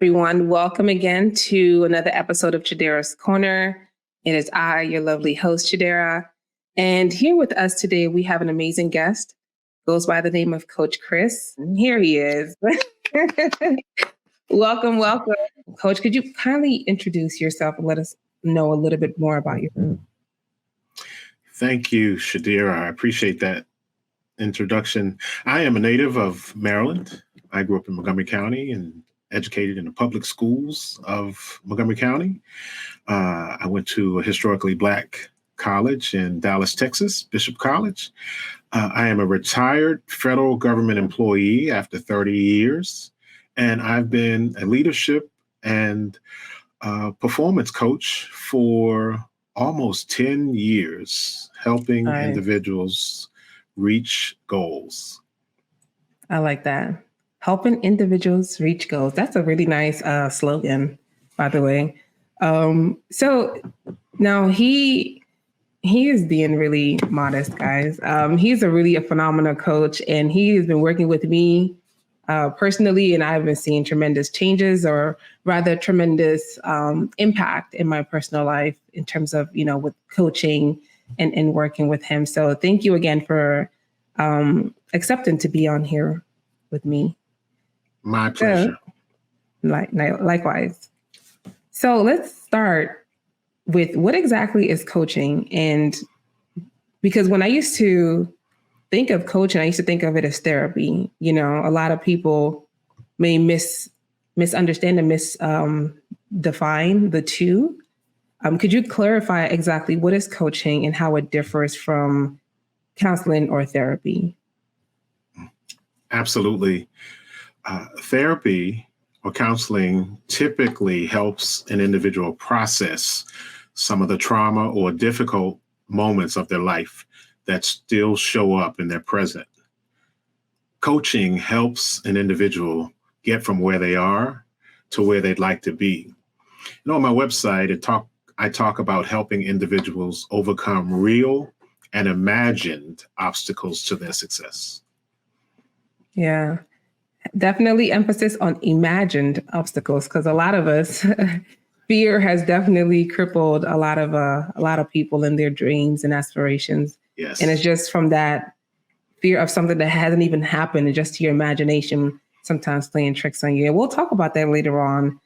Everyone. Welcome again to another episode of Chidera's Corner. It is I, your lovely host, Chidera. And here with us today, we have an amazing guest. Goes by the name of Coach Chris. And here he is. Welcome. Coach, could you kindly introduce yourself and let us know a little bit more about you? Thank you, Chidera. I appreciate that introduction. I am a native of Maryland. I grew up in Montgomery County and educated in the public schools of Montgomery County. I went to a historically Black college in Dallas, Texas, Bishop College. I am a retired federal government employee after 30 years, and I've been a leadership and performance coach for almost 10 years, helping individuals reach goals. I like that. Helping individuals reach goals. That's a really nice slogan, by the way. So now he is being really modest, guys. He's a phenomenal coach, and he has been working with me personally, and I've been seeing tremendous changes, or rather tremendous impact in my personal life in terms of, with coaching and working with him. So thank you again for accepting to be on here with me. My pleasure. Likewise. So let's start with what exactly is coaching? And because when I used to think of coaching, I used to think of it as therapy. A lot of people may misunderstand and define the two. Could you clarify exactly what is coaching and how it differs from counseling or therapy? Absolutely. Therapy or counseling typically helps an individual process some of the trauma or difficult moments of their life that still show up in their present. Coaching helps an individual get from where they are to where they'd like to be. On my website, I talk about helping individuals overcome real and imagined obstacles to their success. Yeah. Definitely emphasis on imagined obstacles, because a lot of us, fear has definitely crippled a lot of people in their dreams and aspirations. Yes. And it's just from that fear of something that hasn't even happened, and just your imagination sometimes playing tricks on you. And we'll talk about that later on.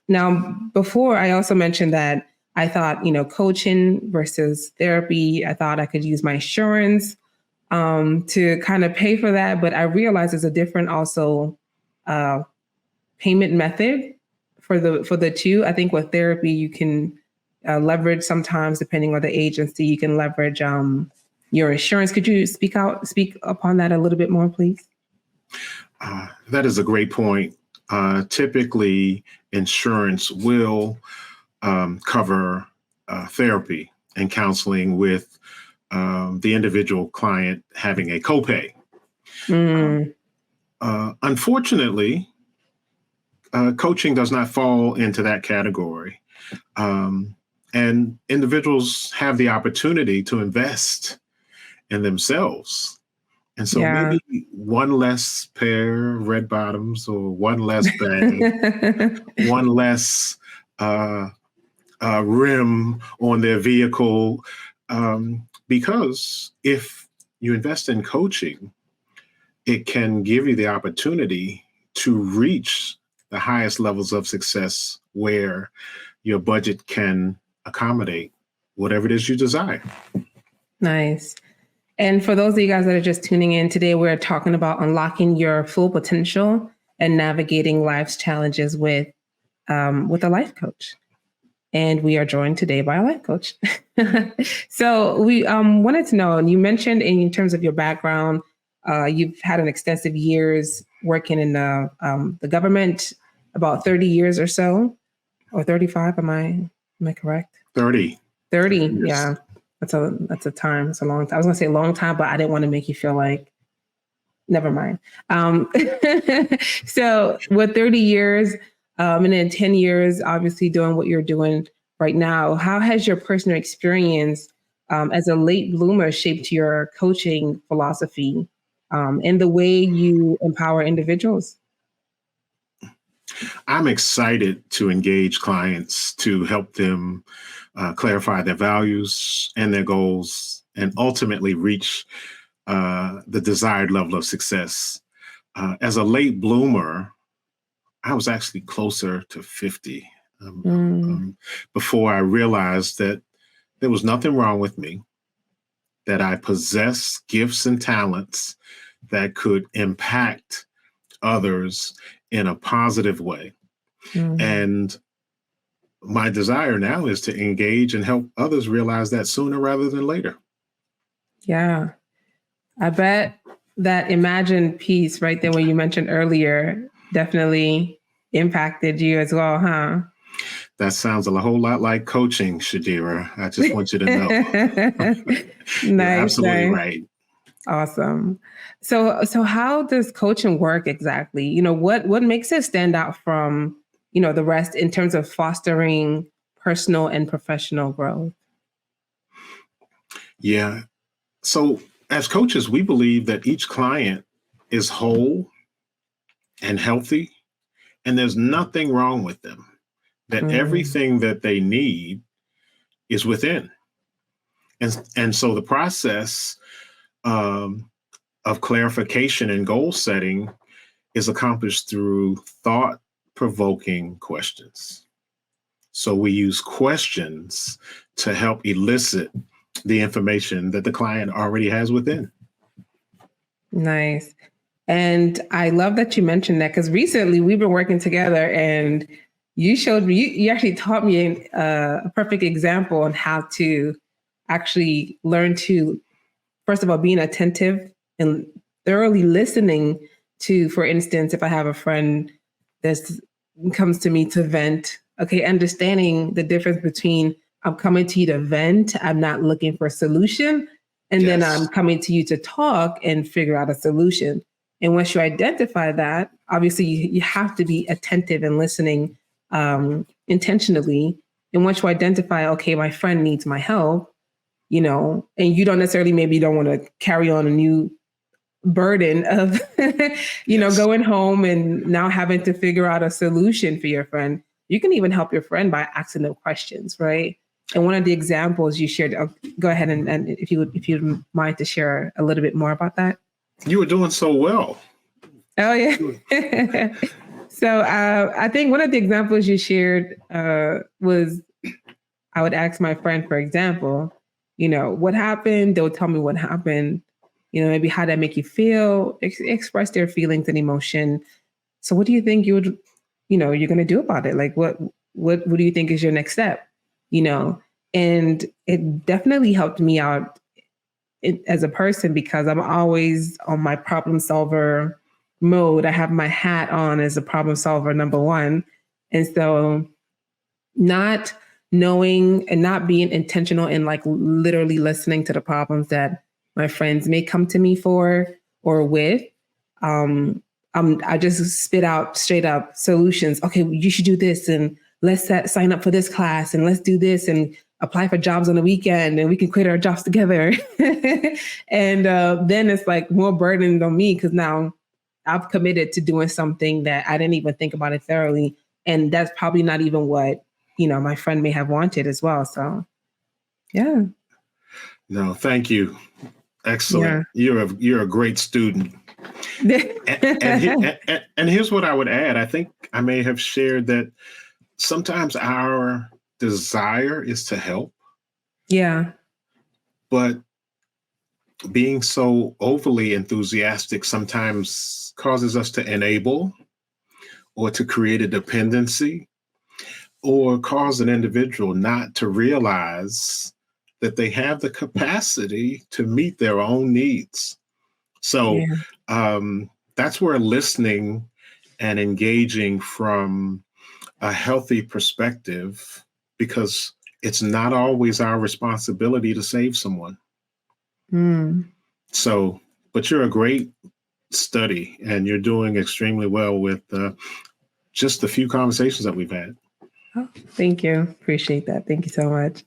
Now, before, I also mentioned that I thought, coaching versus therapy, I thought I could use my insurance to kind of pay for that. But I realized there's a different also payment method for the two. I think with therapy, you can leverage sometimes, depending on the agency, you can leverage your insurance. Could you speak upon that a little bit more, please? That is a great point. Typically, insurance will cover therapy and counseling with the individual client having a copay. Unfortunately, coaching does not fall into that category. And individuals have the opportunity to invest in themselves. And so maybe one less pair of red bottoms, or one less bag, one less rim on their vehicle. Because if you invest in coaching, it can give you the opportunity to reach the highest levels of success where your budget can accommodate whatever it is you desire. Nice. And for those of you guys that are just tuning in today, we're talking about unlocking your full potential and navigating life's challenges with a life coach. And we are joined today by a life coach. So we wanted to know, and you mentioned in terms of your background, you've had an extensive years working in the government, about 30 years or so, or 35. Am I correct? 30. 30. Yeah. That's a time. It's a long time. I was going to say long time, but I didn't want to make you feel like, never mind. So with 30 years, and then 10 years, obviously doing what you're doing right now, how has your personal experience as a late bloomer shaped your coaching philosophy and the way you empower individuals? I'm excited to engage clients to help them clarify their values and their goals and ultimately reach the desired level of success. As a late bloomer, I was actually closer to 50 before I realized that there was nothing wrong with me, that I possess gifts and talents that could impact others in a positive way. And my desire now is to engage and help others realize that sooner rather than later. Yeah. I bet that imagine piece right there when you mentioned earlier definitely impacted you as well, huh? That sounds a whole lot like coaching, Chidera. I just want you to know. You're absolutely right. Awesome. So how does coaching work exactly? What makes it stand out from, the rest in terms of fostering personal and professional growth? Yeah. So as coaches, we believe that each client is whole and healthy, and there's nothing wrong with them, that everything that they need is within. And so the process of clarification and goal setting is accomplished through thought-provoking questions. So we use questions to help elicit the information that the client already has within. Nice. And I love that you mentioned that, because recently we've been working together and you showed me, you actually taught me a perfect example on how to actually learn to, first of all, being attentive and thoroughly listening to, for instance, if I have a friend that comes to me to vent, okay, understanding the difference between I'm coming to you to vent, I'm not looking for a solution, and then I'm coming to you to talk and figure out a solution. And once you identify that, obviously you have to be attentive and listening intentionally. And once you identify, okay, my friend needs my help, and you don't necessarily, maybe you don't want to carry on a new burden of, going home and now having to figure out a solution for your friend. You can even help your friend by asking them questions, right? And one of the examples you shared, go ahead and if you mind to share a little bit more about that. You were doing so well. Oh yeah. So I think one of the examples you shared was, I would ask my friend, for example, what happened? They'll tell me what happened. Maybe how that make you feel, express their feelings and emotion. So what do you think you're going to do about it? Like, what do you think is your next step? And it definitely helped me out as a person, because I'm always on my problem solver mode. I have my hat on as a problem solver, number one. And so not knowing and not being intentional in like literally listening to the problems that my friends may come to me for or with, I just spit out straight up solutions. Okay, you should do this, and let's sign up for this class, and let's do this, and apply for jobs on the weekend, and we can quit our jobs together. And then it's like more burden on me, because now I've committed to doing something that I didn't even think about it thoroughly. And that's probably not even what, my friend may have wanted as well. So, yeah. No, thank you. Excellent. Yeah. You're a great student. and here's what I would add. I think I may have shared that sometimes our desire is to help. Yeah. But being so overly enthusiastic sometimes causes us to enable or to create a dependency, or cause an individual not to realize that they have the capacity to meet their own needs. So that's where listening and engaging from a healthy perspective, because it's not always our responsibility to save someone. So, but you're a great study, and you're doing extremely well with just the few conversations that we've had. Oh, thank you. Appreciate that. Thank you so much.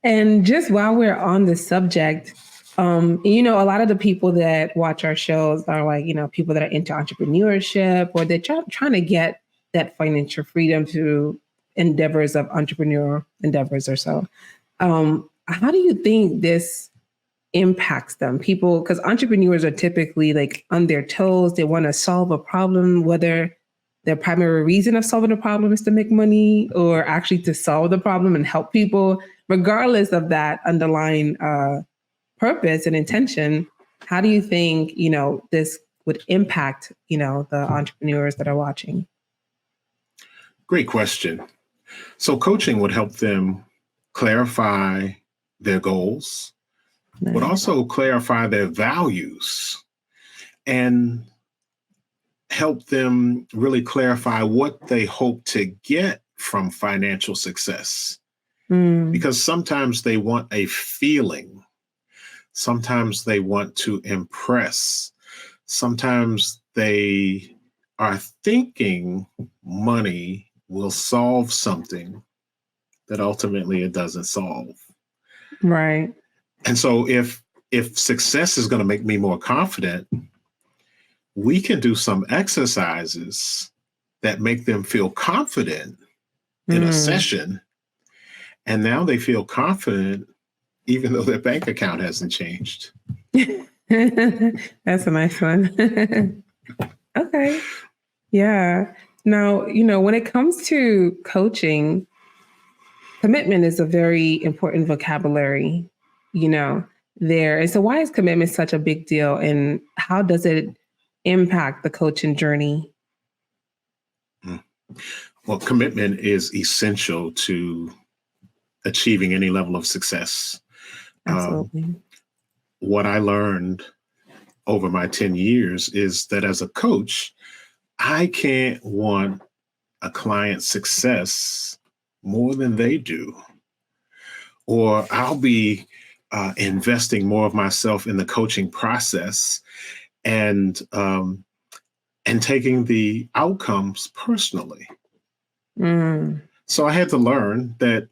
And just while we're on the subject, a lot of the people that watch our shows are like, people that are into entrepreneurship, or they're trying to get that financial freedom through endeavors of entrepreneurial endeavors or so. How do you think this impacts them? People, because entrepreneurs are typically like on their toes, they want to solve a problem, whether their primary reason of solving the problem is to make money or actually to solve the problem and help people, regardless of that underlying purpose and intention. How do you think, this would impact, the entrepreneurs that are watching? Great question. So coaching would help them clarify their goals, but Nice. also clarify their values and help them really clarify what they hope to get from financial success. Because sometimes they want a feeling. Sometimes they want to impress. Sometimes they are thinking money will solve something that ultimately it doesn't solve. Right. And so if success is going to make me more confident, we can do some exercises that make them feel confident in a session. And now they feel confident even though their bank account hasn't changed. That's a nice one. Okay. Yeah. Now, when it comes to coaching, commitment is a very important vocabulary, there. And so why is commitment such a big deal and how does it impact the coaching journey? Well, commitment is essential to achieving any level of success. Absolutely. What I learned over my 10 years is that as a coach, I can't want a client's success more than they do. Or I'll be investing more of myself in the coaching process and taking the outcomes personally. So I had to learn that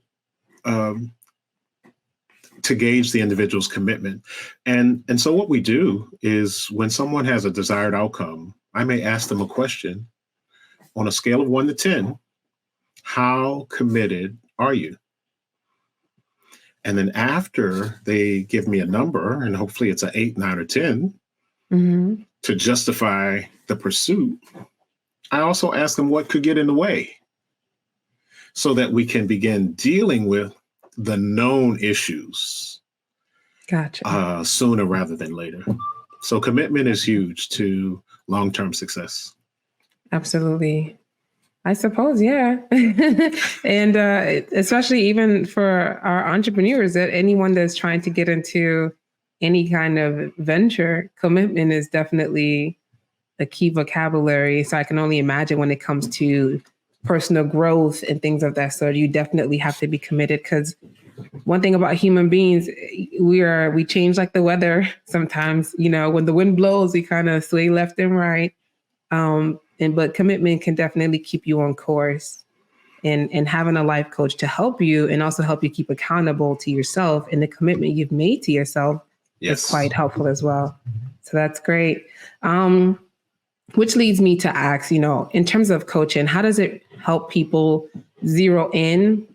to gauge the individual's commitment. And so what we do is when someone has a desired outcome, I may ask them a question on a scale of 1 to 10, how committed are you? And then after they give me a number, and hopefully it's an 8, 9, or 10, to justify the pursuit, I also ask them what could get in the way so that we can begin dealing with the known issues. Gotcha. Sooner rather than later. So commitment is huge to long-term success. Absolutely. I suppose, yeah. And especially even for our entrepreneurs, that anyone that's trying to get into any kind of venture, commitment is definitely a key vocabulary. So I can only imagine when it comes to personal growth and things of that sort, you definitely have to be committed because one thing about human beings, we change like the weather sometimes. When the wind blows, we kind of sway left and right. But commitment can definitely keep you on course. And having a life coach to help you and also help you keep accountable to yourself and the commitment you've made to yourself is quite helpful as well. So that's great. Which leads me to ask, in terms of coaching, how does it help people zero in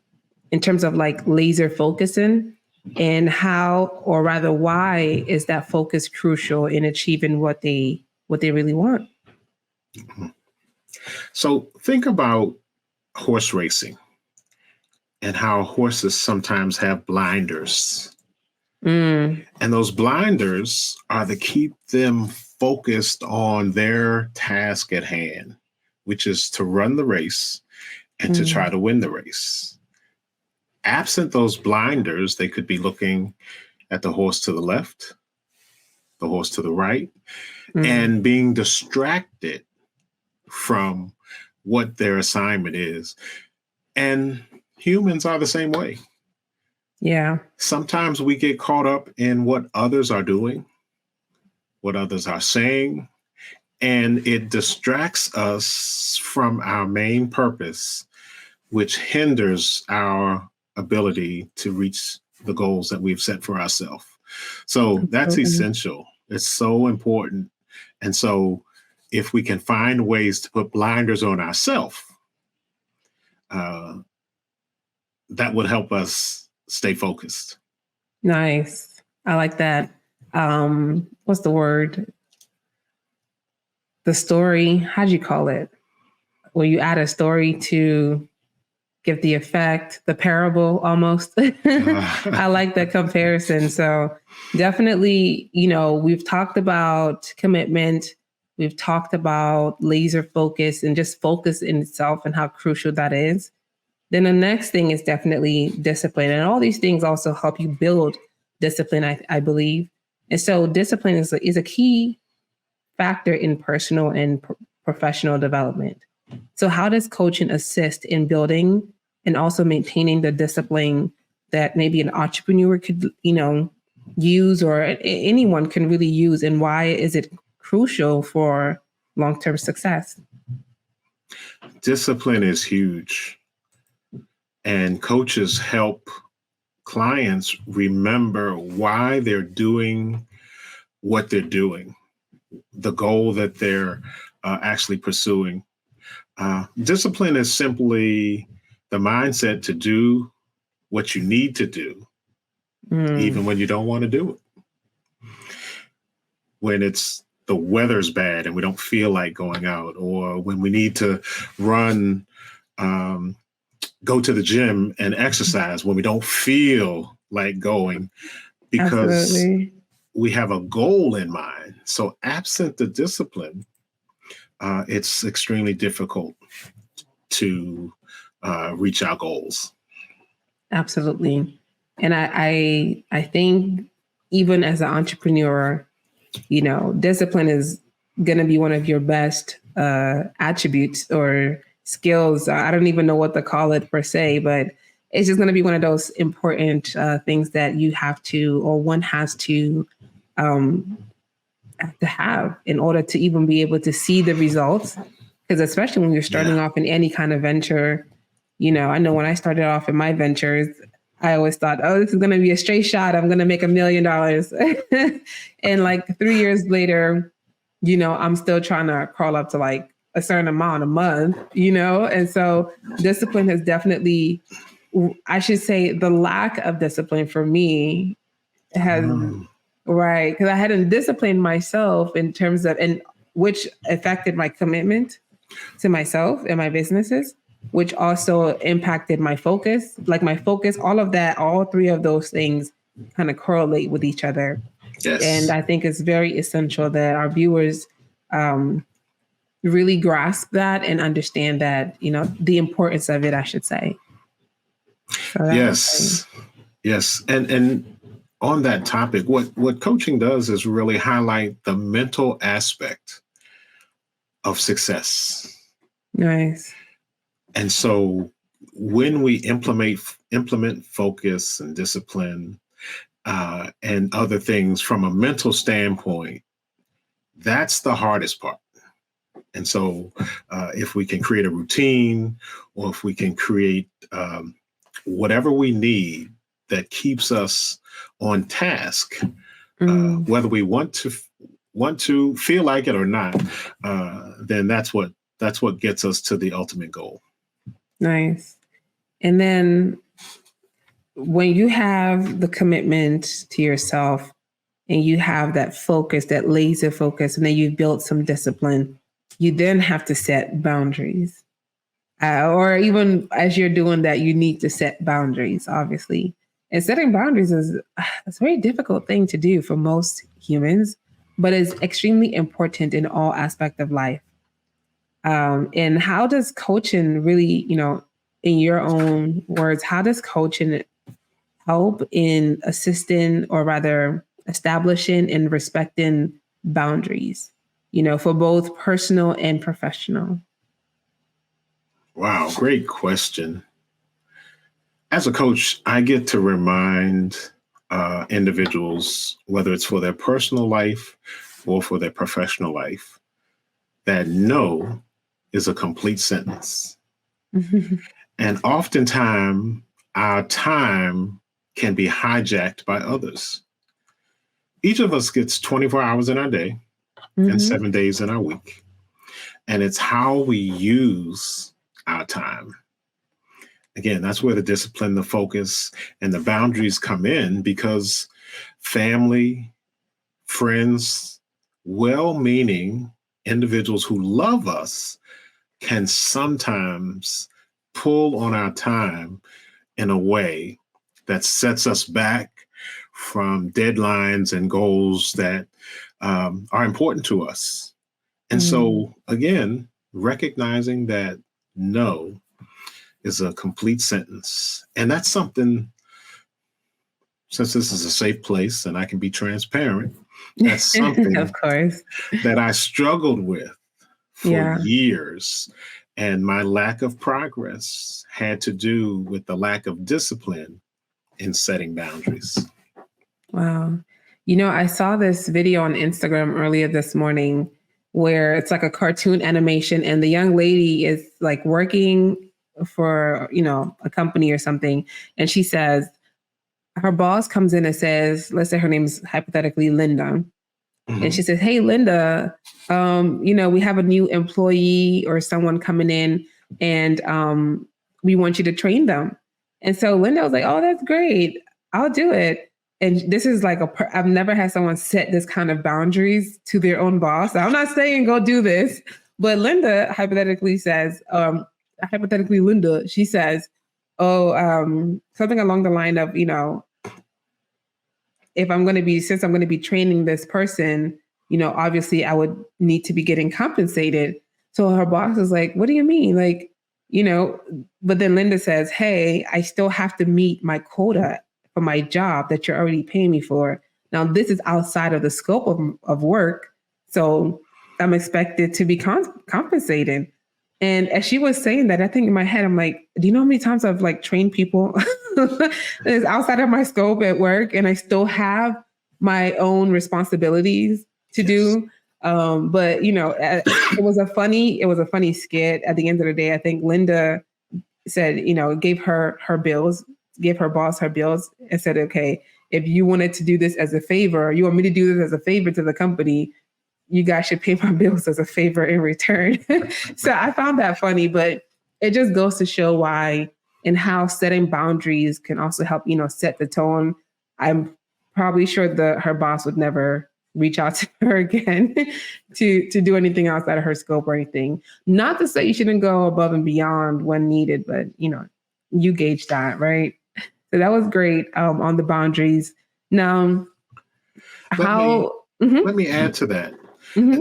terms of like laser focusing, and how, or rather why is that focus crucial in achieving what they really want? So think about horse racing and how horses sometimes have blinders. And those blinders are to keep them focused on their task at hand, which is to run the race and to try to win the race. Absent those blinders, they could be looking at the horse to the left, the horse to the right, and being distracted from what their assignment is. And humans are the same way. Yeah. Sometimes we get caught up in what others are doing, what others are saying, and it distracts us from our main purpose, which hinders our ability to reach the goals that we've set for ourselves. So that's essential. It's so important. And so if we can find ways to put blinders on ourselves, that would help us stay focused. Nice. I like that. What's the word? The story. How do you call it? When you add a story to give the effect, the parable almost. I like that comparison. So definitely, we've talked about commitment. We've talked about laser focus and just focus in itself and how crucial that is. Then the next thing is definitely discipline. And all these things also help you build discipline, I believe. And so discipline is a key factor in personal and professional development. So how does coaching assist in building and also maintaining the discipline that maybe an entrepreneur could, use, or anyone can really use? And why is it crucial for long-term success? Discipline is huge. And coaches help clients remember why they're doing what they're doing, the goal that they're actually pursuing. Discipline is simply the mindset to do what you need to do, even when you don't want to do it. When the weather's bad and we don't feel like going out, or when we need to run, go to the gym and exercise when we don't feel like going, because Absolutely. We have a goal in mind. So absent the discipline, it's extremely difficult to reach our goals. Absolutely. And I think even as an entrepreneur, discipline is going to be one of your best attributes or skills. I don't even know what to call it per se, but it's just going to be one of those important things that you have to, or one has to have in order to even be able to see the results. Because especially when you're starting off in any kind of venture, I know when I started off in my ventures, I always thought, oh, this is going to be a straight shot. I'm going to make $1 million. And like 3 years later, I'm still trying to crawl up to like a certain amount a month, And so discipline has definitely, I should say the lack of discipline for me has, right. Because I hadn't disciplined myself in terms of, and which affected my commitment to myself and my businesses, which also impacted my focus. Like my focus, all of that, all three of those things kind of correlate with each other. Yes. And I think it's very essential that our viewers really grasp that and understand that, the importance of it, I should say. So yes. Yes. And on that topic, what coaching does is really highlight the mental aspect of success. Nice. And so when we implement focus and discipline and other things from a mental standpoint, that's the hardest part. And so if we can create a routine, or if we can create whatever we need that keeps us on task, whether we want to feel like it or not, then that's what gets us to the ultimate goal. Nice. And then when you have the commitment to yourself and you have that focus, that laser focus, and then you've built some discipline, you then have to set boundaries. Or even as you're doing that, you need to set boundaries, obviously. And setting boundaries is a very difficult thing to do for most humans, but it's extremely important in all aspects of life. And how does coaching really, in your own words, how does coaching help in assisting, or rather establishing and respecting boundaries, for both personal and professional? Wow, great question. As a coach, I get to remind individuals, whether it's for their personal life or for their professional life, that no is a complete sentence. And oftentimes, our time can be hijacked by others. Each of us gets 24 hours in our day and 7 days in our week. And it's how we use our time. again, that's where the discipline, the focus, and the boundaries come in, because family, friends, well-meaning individuals who love us can sometimes pull on our time in a way that sets us back from deadlines and goals that are important to us. And so, again, recognizing that no is a complete sentence. And that's something, since this is a safe place and I can be transparent, that's something Of course. that I struggled with for Yeah. years. And my lack of progress had to do with the lack of discipline in setting boundaries. Wow. You know, I saw this video on Instagram earlier this morning where it's like a cartoon animation and the young lady is like working for, you know, a company or something. And she says, her boss comes in and says, let's say her name's hypothetically Linda. And she says, hey, Linda, you know, we have a new employee or someone coming in and we want you to train them. And so Linda was like, oh, that's great. I'll do it. And this is like I've never had someone set this kind of boundaries to their own boss. I'm not saying go do this, but Linda hypothetically says, Linda, she says, something along the line of, you know, since I'm going to be training this person, you know, obviously I would need to be getting compensated. So her boss is like, what do you mean? Like, you know, but then Linda says, hey, I still have to meet my quota for my job that you're already paying me for. Now, this is outside of the scope of work. So I'm expected to be compensated. And as she was saying that, I think in my head, I'm like, do you know how many times I've like trained people that's outside of my scope at work and I still have my own responsibilities to do? But you know, it was a funny skit. At the end of the day, I think Linda said, you know, gave her bills, gave her boss her bills and said, okay, if you wanted to do this as a favor, you want me to do this as a favor to the company, you guys should pay my bills as a favor in return. So I found that funny, but it just goes to show why and how setting boundaries can also help, you know, set the tone. I'm probably sure her boss would never reach out to her again to do anything outside of her scope or anything. Not to say you shouldn't go above and beyond when needed, but you know, you gauge that, right? So that was great on the boundaries. Now, let me add to that.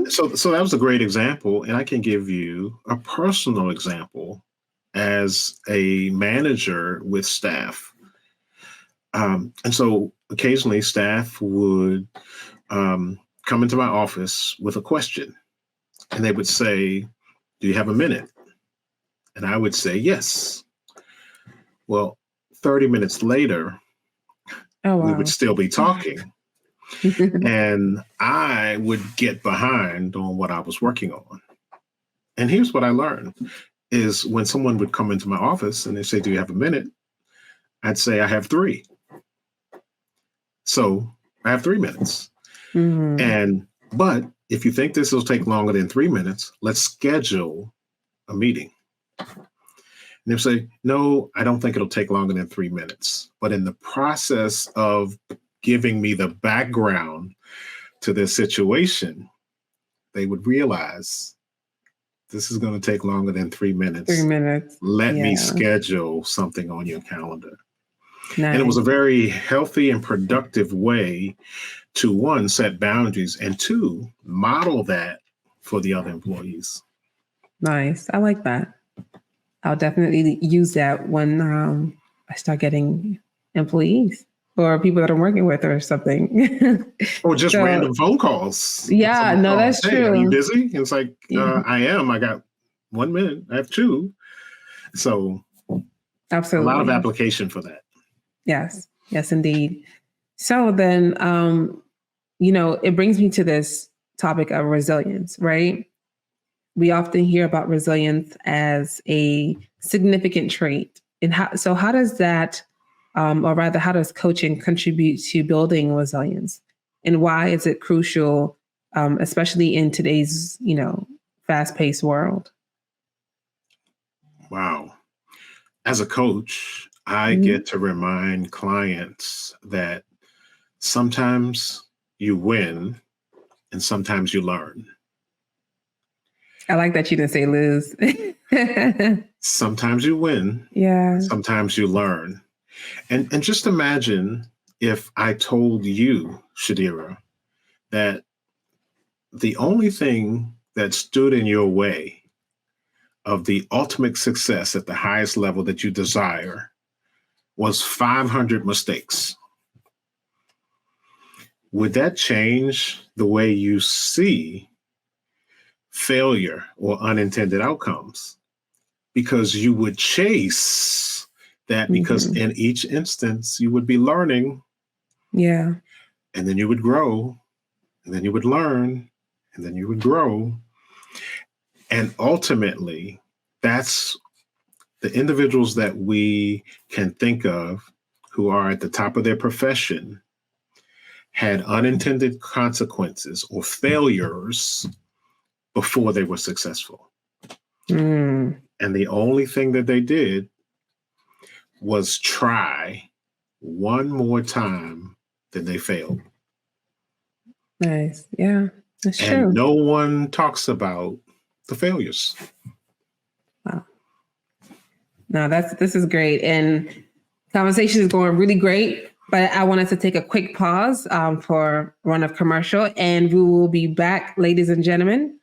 So that was a great example, and I can give you a personal example as a manager with staff. And so occasionally staff would come into my office with a question, and they would say, do you have a minute? And I would say, yes. Well, 30 minutes later, we would still be talking. And I would get behind on what I was working on. And here's what I learned is when someone would come into my office and they say, do you have a minute? I'd say I have 3. So I have 3 minutes. But if you think this will take longer than 3 minutes, let's schedule a meeting. And they'll say, no, I don't think it'll take longer than 3 minutes. But in the process of giving me the background to their situation, they would realize this is going to take longer than 3 minutes. 3 minutes. Let me schedule something on your calendar. Nice. And it was a very healthy and productive way to, 1, set boundaries, and 2, model that for the other employees. Nice. I like that. I'll definitely use that when I start getting employees or people that I'm working with or something. Or just random phone calls. Yeah, no, that's true. Are you busy? And it's like, I am. I got 1 minute. I have 2. So absolutely. A lot of application for that. Yes. Yes, indeed. So then, you know, it brings me to this topic of resilience, right? We often hear about resilience as a significant trait. And how does that, or rather, how does coaching contribute to building resilience? And why is it crucial, especially in today's, you know, fast-paced world? Wow. as a coach, I Mhm. get to remind clients that sometimes you win and sometimes you learn. I like that you didn't say lose. Sometimes you win, Yeah. sometimes you learn. And just imagine if I told you, Chidera, that the only thing that stood in your way of the ultimate success at the highest level that you desire was 500 mistakes. Would that change the way you see failure or unintended outcomes? Because you would chase that, because Mhm. in each instance you would be learning, Yeah. and then you would grow, and then you would learn, and then you would grow. And ultimately, that's the individuals that we can think of who are at the top of their profession had unintended consequences or failures before they were successful. Mm. And the only thing that they did was try one more time than they failed. Nice. Yeah, that's And true. no one talks about the failures. Wow. No, this is great. And conversation is going really great. But I wanted to take a quick pause for run of commercial, and we will be back, ladies and gentlemen,